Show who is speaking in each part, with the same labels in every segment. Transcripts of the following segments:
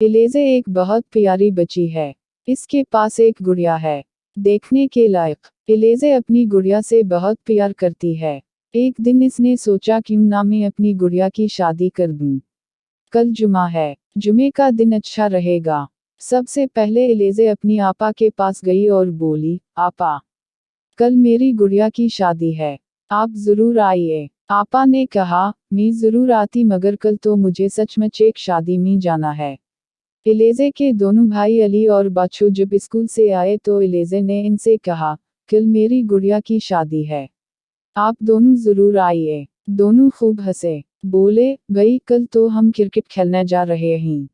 Speaker 1: इलेज़े एक बहुत प्यारी बच्ची है। इसके पास एक गुड़िया है, देखने के लायक। इलेज़े अपनी गुड़िया से बहुत प्यार करती है। एक दिन इसने सोचा क्यों ना मैं अपनी गुड़िया की शादी कर दूं। कल जुमा है, जुमे का दिन अच्छा रहेगा। सबसे पहले इलेज़े अपनी आपा के पास गई और बोली, आपा, कल मेरी गुड़िया की शादी है, आप जरूर आइए। आपा ने कहा, मैं जरूर आती, मगर कल तो मुझे सचमुच एक शादी में जाना है। इलेज़े के दोनों भाई अली और बाछू जब स्कूल से आए तो इलेज़े ने इनसे कहा, कल मेरी गुड़िया की शादी है, आप दोनों जरूर आइए। दोनों खूब हंसे, बोले, भाई कल तो हम क्रिकेट खेलने जा रहे हैं।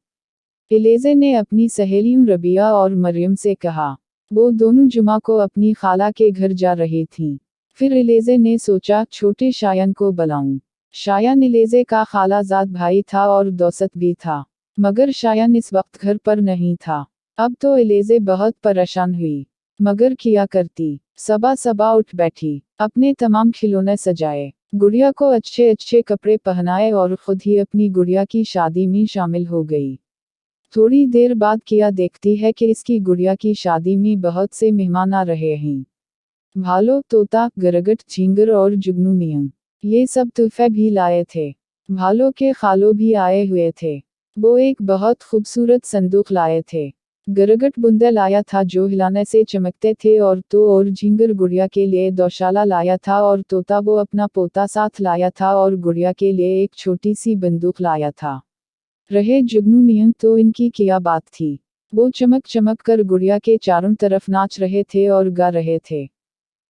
Speaker 1: इलेज़े ने अपनी सहेलियों रबिया और मरियम से कहा। वो दोनों जुमा को अपनी खाला के घर जा रही थीं। फिर इलेज़े ने सोचा छोटे शायन को बुलाऊं। शायन इलेज़े का खालाजाद भाई था और दोस्त भी था, मगर शायन इस वक्त घर पर नहीं था। अब तो इलेज़े बहुत परेशान हुई, मगर किया करती, सबा सबा उठ बैठी, अपने तमाम खिलौने सजाए, गुड़िया को अच्छे अच्छे कपड़े पहनाए और खुद ही अपनी गुड़िया की शादी में शामिल हो गई। थोड़ी देर बाद किया देखती है कि इसकी गुड़िया की शादी में बहुत से मेहमान आ रहे हैं। भालू, तोता, गरगट, झींगर और जुगनू मियां, ये सब तोहफे भी लाए थे। भालू के खालो भी आए हुए थे, वो एक बहुत खूबसूरत संदूक लाए थे। गरगट बुंदे लाया था जो हिलाने से चमकते थे, और झींगर गुड़िया के लिए दोशाला लाया था, और तोता वो अपना पोता साथ लाया था, और गुड़िया के लिए एक छोटी सी बंदूक लाया था। रहे जुगनू मियां तो इनकी क्या बात थी, वो चमक चमक कर गुड़िया के चारों तरफ नाच रहे थे और गा रहे थे।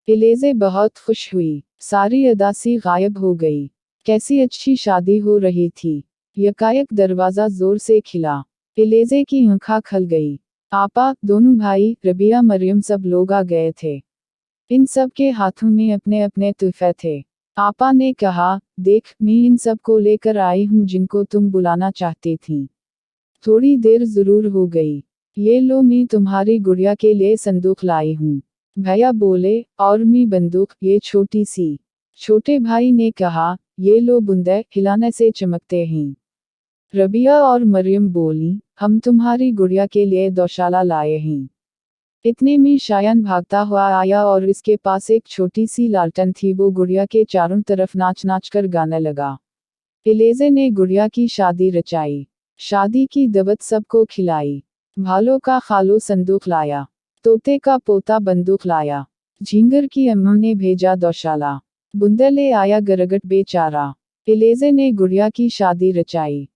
Speaker 1: इलेज़े बहुत खुश हुई, सारी उदासी गायब हो गई। कैसी अच्छी शादी हो रही थी। यकायक दरवाज़ा जोर से खिला, इलेज़े की आंखें खल गई। आपा, दोनों भाई, रबिया, मरियम सब लोग आ गए थे। इन सब के हाथों में अपने अपने तोहफे थे। आपा ने कहा, देख, मैं इन सब को लेकर आई हूँ जिनको तुम बुलाना चाहती थी। थोड़ी देर जरूर हो गई, ये लो, मैं तुम्हारी गुड़िया के लिए संदूक लाई हूँ। भैया बोले, और मैं बंदूक, ये छोटी सी। छोटे भाई ने कहा, ये लो बुंदे, हिलाने से चमकते हैं। रबिया और मरियम बोली, हम तुम्हारी गुड़िया के लिए दोशाला लाए हैं। इतने में शायन भागता हुआ आया और इसके पास एक छोटी सी लालटेन थी। वो गुड़िया के चारों तरफ नाच नाच कर गाने लगा। इलेज़े ने गुड़िया की शादी रचाई, शादी की दावत सबको खिलाई। भालू का खालू संदूक लाया, तोते का पोता बंदूक लाया, झींगर की अम्मा ने भेजा दोशाला, बुंदे ले आया गरगट बेचारा। इलेज़े ने गुड़िया की शादी रचाई।